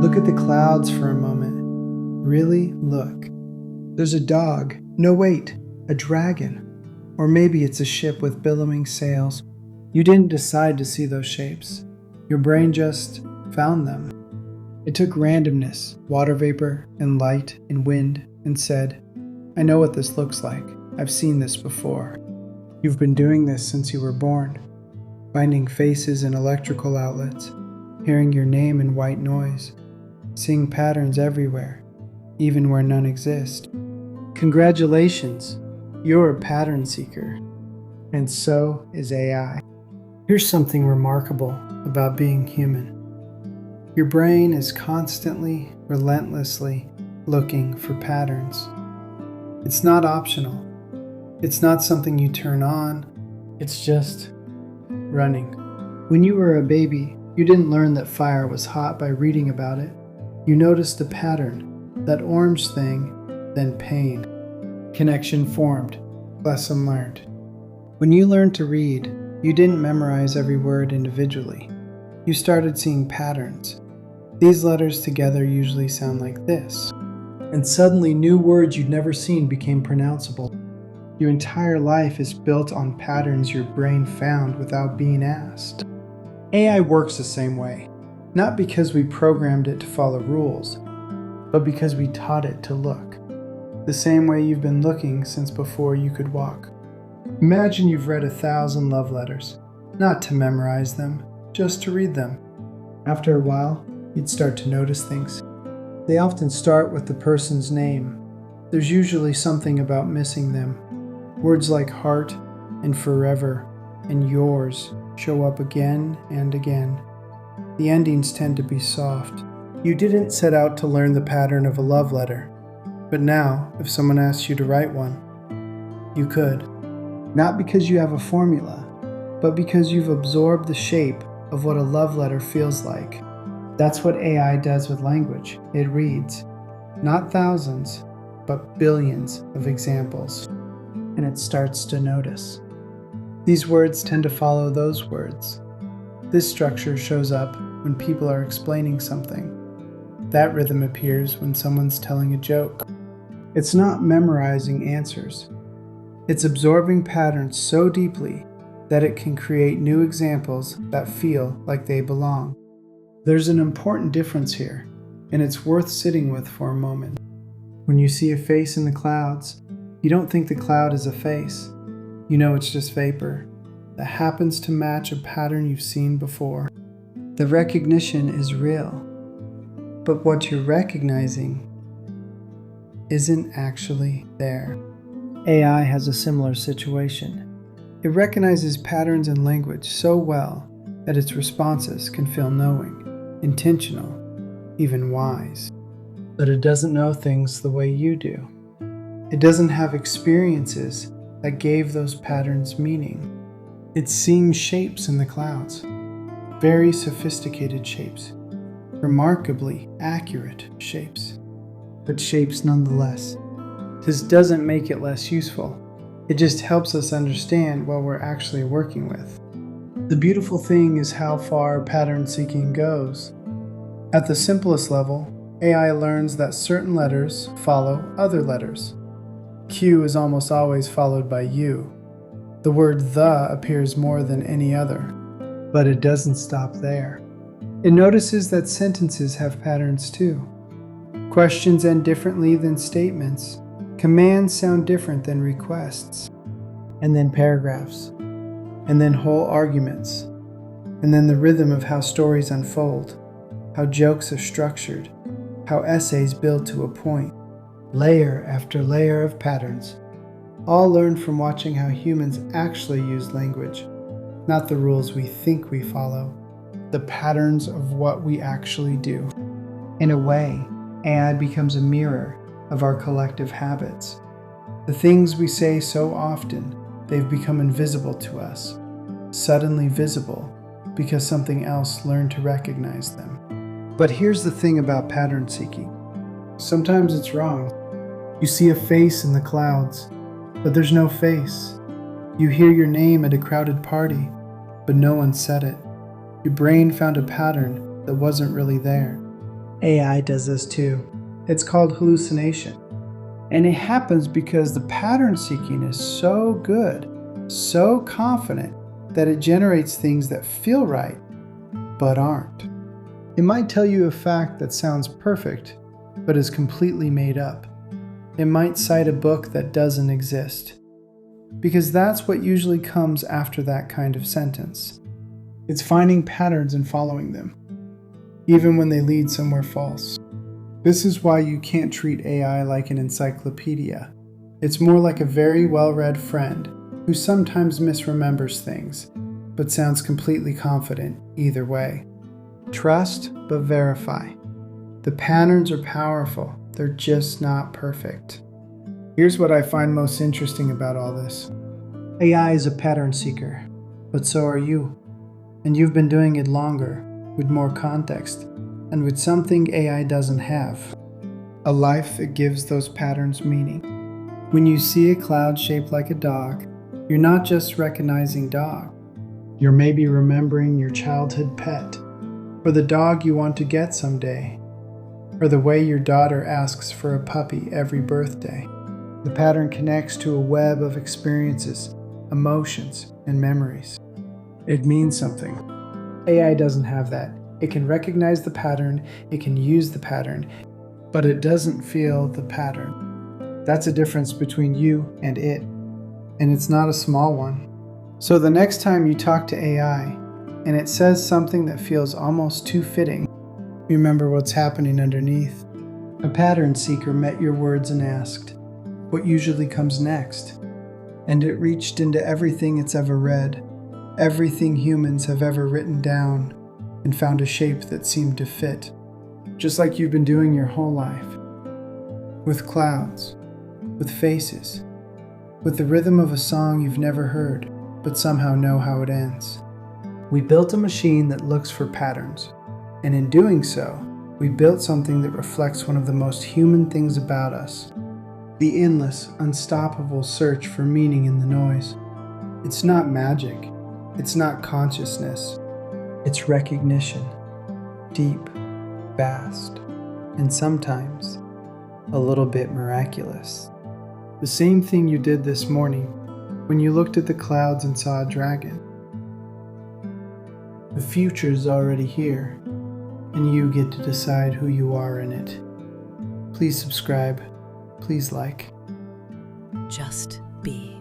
Look at the clouds for a moment. Really look. There's a dog. No, wait, a dragon. Or maybe it's a ship with billowing sails. You didn't decide to see those shapes. Your brain just found them. It took randomness, water vapor, and light, and wind, and said, I know what this looks like. I've seen this before. You've been doing this since you were born, finding faces in electrical outlets, hearing your name in white noise, seeing patterns everywhere, even where none exist. Congratulations, you're a pattern seeker, and so is AI. Here's something remarkable about being human. Your brain is constantly, relentlessly looking for patterns. It's not optional. It's not something you turn on. It's just running. When you were a baby, you didn't learn that fire was hot by reading about it. You noticed a pattern, that orange thing, then pain. Connection formed, lesson learned. When you learned to read, you didn't memorize every word individually. You started seeing patterns. These letters together usually sound like this. And suddenly new words you'd never seen became pronounceable. Your entire life is built on patterns your brain found without being asked. AI works the same way, not because we programmed it to follow rules, but because we taught it to look. The same way you've been looking since before you could walk. Imagine you've read 1,000 love letters, not to memorize them, just to read them. After a while, you'd start to notice things. They often start with the person's name. There's usually something about missing them. Words like heart and forever and yours show up again and again. The endings tend to be soft. You didn't set out to learn the pattern of a love letter, but now, if someone asks you to write one, you could. Not because you have a formula, but because you've absorbed the shape of what a love letter feels like. That's what AI does with language. It reads, not thousands, but billions of examples, and it starts to notice. These words tend to follow those words. This structure shows up when people are explaining something. That rhythm appears when someone's telling a joke. It's not memorizing answers. It's absorbing patterns so deeply that it can create new examples that feel like they belong. There's an important difference here, and it's worth sitting with for a moment. When you see a face in the clouds, you don't think the cloud is a face. You know it's just vapor that happens to match a pattern you've seen before. The recognition is real, but what you're recognizing isn't actually there. AI has a similar situation. It recognizes patterns in language so well that its responses can feel knowing, intentional, even wise. But it doesn't know things the way you do. It doesn't have experiences that gave those patterns meaning. It's seeing shapes in the clouds, very sophisticated shapes, remarkably accurate shapes, but shapes nonetheless. This doesn't make it less useful. It just helps us understand what we're actually working with. The beautiful thing is how far pattern seeking goes. At the simplest level, AI learns that certain letters follow other letters. Q is almost always followed by U. The word the appears more than any other, but it doesn't stop there. It notices that sentences have patterns too. Questions end differently than statements. Commands sound different than requests. And then paragraphs. And then whole arguments. And then the rhythm of how stories unfold. How jokes are structured. How essays build to a point. Layer after layer of patterns. All learned from watching how humans actually use language. Not the rules we think we follow. The patterns of what we actually do. In a way, AI becomes a mirror of our collective habits. The things we say so often, they've become invisible to us, suddenly visible because something else learned to recognize them. But here's the thing about pattern seeking. Sometimes it's wrong. You see a face in the clouds, but there's no face. You hear your name at a crowded party, but no one said it. Your brain found a pattern that wasn't really there. AI does this too. It's called hallucination. And it happens because the pattern seeking is so good, so confident, that it generates things that feel right, but aren't. It might tell you a fact that sounds perfect, but is completely made up. It might cite a book that doesn't exist, because that's what usually comes after that kind of sentence. It's finding patterns and following them, even when they lead somewhere false. This is why you can't treat AI like an encyclopedia. It's more like a very well-read friend who sometimes misremembers things, but sounds completely confident either way. Trust, but verify. The patterns are powerful, they're just not perfect. Here's what I find most interesting about all this. AI is a pattern seeker, but so are you. And you've been doing it longer, with more context, and with something AI doesn't have. A life that gives those patterns meaning. When you see a cloud shaped like a dog, you're not just recognizing dog. You're maybe remembering your childhood pet, or the dog you want to get someday, or the way your daughter asks for a puppy every birthday. The pattern connects to a web of experiences, emotions, and memories. It means something. AI doesn't have that. It can recognize the pattern, it can use the pattern, but it doesn't feel the pattern. That's a difference between you and it, and it's not a small one. So the next time you talk to AI, and it says something that feels almost too fitting, remember what's happening underneath. A pattern seeker met your words and asked, what usually comes next? And it reached into everything it's ever read, everything humans have ever written down, and found a shape that seemed to fit, just like you've been doing your whole life. With clouds, with faces, with the rhythm of a song you've never heard, but somehow know how it ends. We built a machine that looks for patterns, and in doing so, we built something that reflects one of the most human things about us, the endless, unstoppable search for meaning in the noise. It's not magic, it's not consciousness, it's recognition, deep, vast, and sometimes a little bit miraculous. The same thing you did this morning when you looked at the clouds and saw a dragon. The future's already here, and you get to decide who you are in it. Please subscribe, please like. Just be.